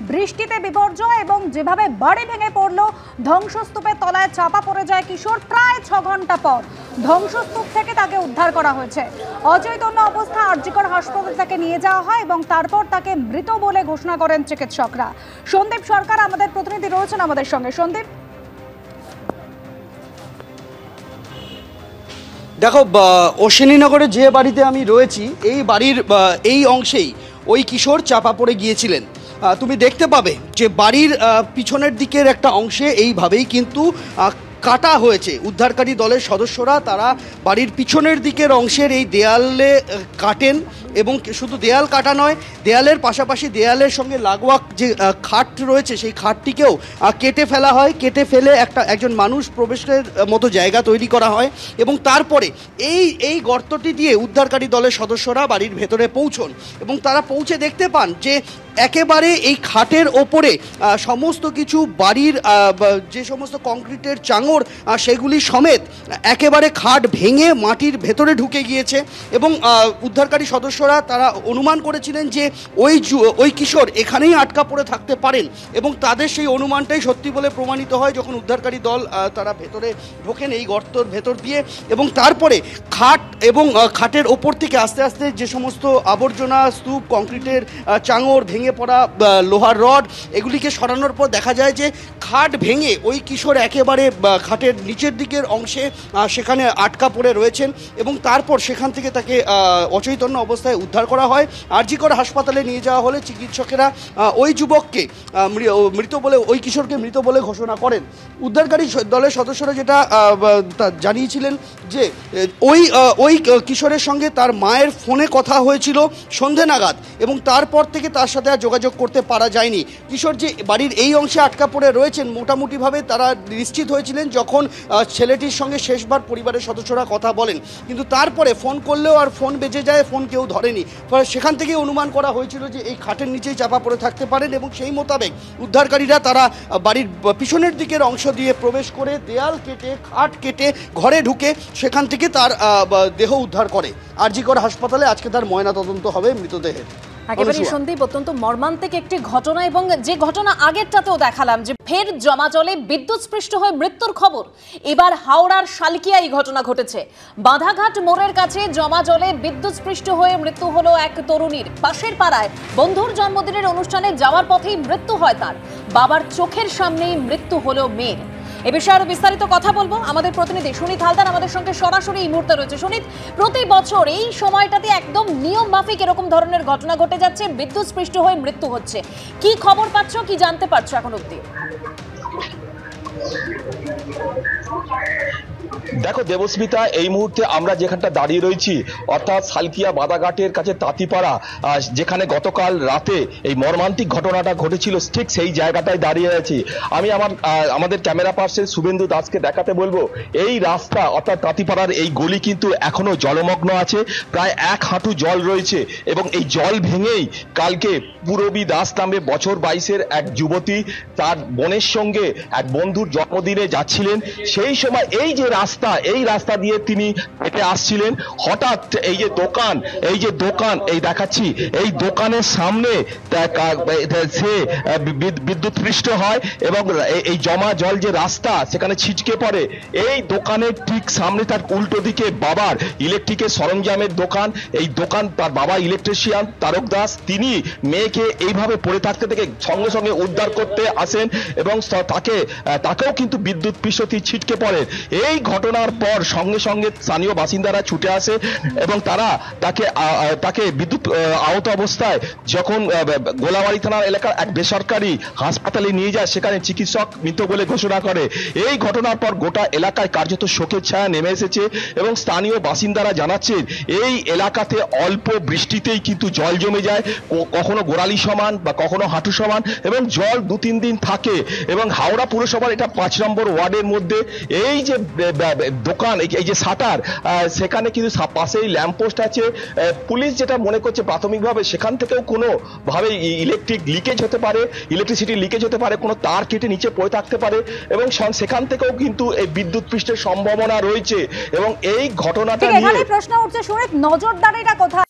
বৃষ্টিতে বিপর্যয় এবং যেভাবে বাড়ি ভেঙে পড়লো, ধ্বংসস্তূপের তলায় চাপা পড়ে যায় কিশোর। প্রায় 6 ঘন্টা পর ধ্বংসস্তূপ থেকে তাকে উদ্ধার করা হয়েছে। অচৈতন্য অবস্থা আরজিকর হাসপাতালে তাকে নিয়ে যাওয়া হয় এবং তারপর তাকে মৃত বলে ঘোষণা করেন চিকিৎসকরা। সন্দীপ সরকার আমাদের প্রতিনিধি রয়েছেন আমাদের সঙ্গে। সন্দীপ, দেখো, অশ্বিনীনগরে যে বাড়িতে আমি রয়েছি, এই বাড়ির এই অংশেই ওই কিশোর চাপা পড়ে গিয়েছিলেন। তুমি দেখতে পাবে যে বাড়ির পিছনের দিকের একটা অংশে এইভাবেই কিন্তু কাটা হয়েছে। উদ্ধারকারী দলের সদস্যরা তারা বাড়ির পিছনের দিকের অংশের এই দেয়ালে কাটেন এবং শুধু দেয়াল কাটা নয়, দেয়ালের পাশাপাশি দেয়ালের সঙ্গে লাগোয়া যে খাট রয়েছে সেই খাটটিকেও কেটে ফেলা হয়। কেটে ফেলে একজন মানুষ প্রবেশের মতো জায়গা তৈরি করা হয় এবং তারপরে এই গর্তটি দিয়ে উদ্ধারকারী দলের সদস্যরা বাড়ির ভেতরে পৌঁছন এবং তারা পৌঁছে দেখতে পান যে একেবারে এই খাটের ওপরে সমস্ত কিছু বাড়ির যে সমস্ত কংক্রিটের চাঙড় সেগুলি সমেত একেবারে খাট ভেঙে মাটির ভেতরে ঢুকে গিয়েছে এবং উদ্ধারকারী সদস্যরা তারা অনুমান করেছিলেন যে ওই কিশোর এখানেই আটকা পড়ে থাকতে পারেন এবং তাদের সেই অনুমানটাই সত্যি বলে প্রমাণিত হয় যখন উদ্ধারকারী দল তারা ভেতরে ঢোকেন এই গর্তর ভেতর দিয়ে এবং তারপরে খাট এবং খাটের ওপর থেকে আস্তে আস্তে যে সমস্ত আবর্জনা, স্তূপ, কংক্রিটের চাঙড়, ভেঙে পড়া লোহার রড এগুলিকে সরানোর পর দেখা যায় যে খাট ভেঙে ওই কিশোর একেবারে খাটের নিচের দিকের অংশে সেখানে আটকা পড়ে রয়েছেন এবং তারপর সেখান থেকে তাকে অচৈতন্য অবস্থায় উদ্ধার করা হয়। আরজিকর হাসপাতালে নিয়ে যাওয়া হলে চিকিৎসকেরা ওই যুবককে মৃত বলে, ওই কিশোরকে মৃত বলে ঘোষণা করেন। উদ্ধারকারী দলের সদস্যরা যেটা জানিয়েছিলেন যে ওই কিশোরের সঙ্গে তার মায়ের ফোনে কথা হয়েছিল সন্ধে নাগাদ এবং তারপর থেকে তার সাথে আর যোগাযোগ করতে পারা যায়নি। কিশোর যে বাড়ির এই অংশে আটকা পড়ে রয়েছেন মোটামুটিভাবে তারা নিশ্চিত হয়েছিলেন যখন ছেলেটির সঙ্গে শেষবার পরিবারের সদস্যরা কথা বলেন, কিন্তু তারপরে ফোন করলেও আর ফোন বেজে যায়, ফোন কেউ ধরেনি। ফলে সেখান থেকেই অনুমান করা হয়েছিল যে এই খাটের নিচেই চাপা পড়ে থাকতে পারেন এবং সেই মোতাবেক উদ্ধারকারীরা তারা বাড়ির পিছনের দিকের অংশ দিয়ে প্রবেশ করে দেয়াল কেটে খাট কেটে ঘরে ঢুকে সেখান থেকে তার দেহ উদ্ধার করে। আরজিকর হাসপাতালে আজকে তার ময়নাতদন্ত হবে মৃতদেহের। একেবারে সন্দীপ, অত্যন্ত মর্মান্তিক একটি ঘটনা এবং যে ঘটনা আগেরটাতেও দেখালাম যে ফের জমা জলে বিদ্যুৎস্পৃষ্ট হয়ে মৃত্যুর খবর। এবার হাওড়ার শালকিয়া এই ঘটনা ঘটেছে। বাঁধাঘাট মোড়ের কাছে জমা জলে বিদ্যুৎস্পৃষ্ট হয়ে মৃত্যু হলো এক তরুণীর। পাশের পাড়ায় বন্ধুর জন্মদিনের অনুষ্ঠানে যাওয়ার পথেই মৃত্যু হয় তার। বাবার চোখের সামনেই মৃত্যু হলো মেয়ের। এ বিষয়ে আরো বিস্তারিত কথা বলবো আমাদের প্রতিনিধি সুনীত হালদার আমাদের সঙ্গে সরাসরি এই মুহূর্তে রয়েছে। সুনীত, প্রতি বছর এই সময়টাতে একদম নিয়ম মাফিক এরকম ধরনের ঘটনা ঘটে যাচ্ছে, বিদ্যুৎস্পৃষ্ট হয়ে মৃত্যু হচ্ছে। কি খবর পাচ্ছ, কি জানতে পারছো এখন অবধি? দেখো দেবস্মিতা, এই মুহূর্তে আমরা যেখানটা দাঁড়িয়ে রয়েছি অর্থাৎ শালকিয়া বাদাঘাটের কাছে তাঁতিপাড়া, যেখানে গতকাল রাতে এই মর্মান্তিক ঘটনাটা ঘটেছিল, ঠিক সেই জায়গাটায় দাঁড়িয়ে আছি আমি। আমাদের ক্যামেরা পার্সন শুভেন্দু দাসকে দেখাতে বলবো এই রাস্তা অর্থাৎ তাঁতিপাড়ার এই গলি কিন্তু এখনো জলমগ্ন আছে, প্রায় 1 হাঁটু জল রয়েছে এবং এই জল ভেঙেই কালকে পূরবী দাস নামে বছর 22-এর এক যুবতী তার বোনের সঙ্গে এক বন্ধুর জন্মদিনে যাচ্ছিলেন। সেই সময় এই রাস্তা দিয়ে তিনি হেঁটে আসছিলেন। হঠাৎ এই যে দোকান এই দেখাচ্ছি, এই দোকানের সামনে সে বিদ্যুৎস্পৃষ্ট হয় এবং এই জমা জল যে রাস্তা সেখানে ছিটকে পড়ে। এই দোকানের ঠিক সামনে তার উল্টো দিকে বাবার ইলেকট্রিকের সরঞ্জামের দোকান। এই দোকান, তার বাবা ইলেকট্রিশিয়ান তারক দাস, তিনি মেয়েকে এইভাবে পড়ে থাকতে থেকে সঙ্গে সঙ্গে উদ্ধার করতে আসেন এবং তাকেও কিন্তু বিদ্যুৎ পৃষ্ঠটি ছিটকে পড়ে। এই ঘটনার পর সঙ্গে সঙ্গে স্থানীয় বাসিন্দারা ছুটে আসে এবং তারা তাকে বিদ্যুৎ আহত অবস্থায় যখন গোলাবাড়ি থানার এলাকার এক বেসরকারি হাসপাতালে নিয়ে যায়, সেখানে চিকিৎসক মৃত বলে ঘোষণা করে। এই ঘটনার পর গোটা এলাকায় কার্যত শোকের ছায়া নেমে এসেছে এবং স্থানীয় বাসিন্দারা জানাচ্ছেন এই এলাকাতে অল্প বৃষ্টিতেই কিন্তু জল জমে যায়, কখনো গোড়ালি সমান বা কখনো হাঁটু সমান এবং জল 2-3 দিন থাকে। এবং হাওড়া পুরসভার এটা 5 নম্বর ওয়ার্ডের মধ্যে এই যে দোকান, এই যে শাটার, সেখানে কিন্তু পাশেই ল্যাম্পপোস্ট আছে। পুলিশ যেটা মনে করছে প্রাথমিকভাবে সেখান থেকেও কোনো ভাবে ইলেকট্রিসিটি লিকেজ হতে পারে, কোনো তার কেটে নিচে পড়ে থাকতে পারে এবং সেখান থেকেও কিন্তু এই বিদ্যুৎ পৃষ্ঠের সম্ভাবনা রয়েছে এবং এই ঘটনাটা নিয়ে প্রশ্ন উঠছে সুনীত, নজরদারিটা কোথায়?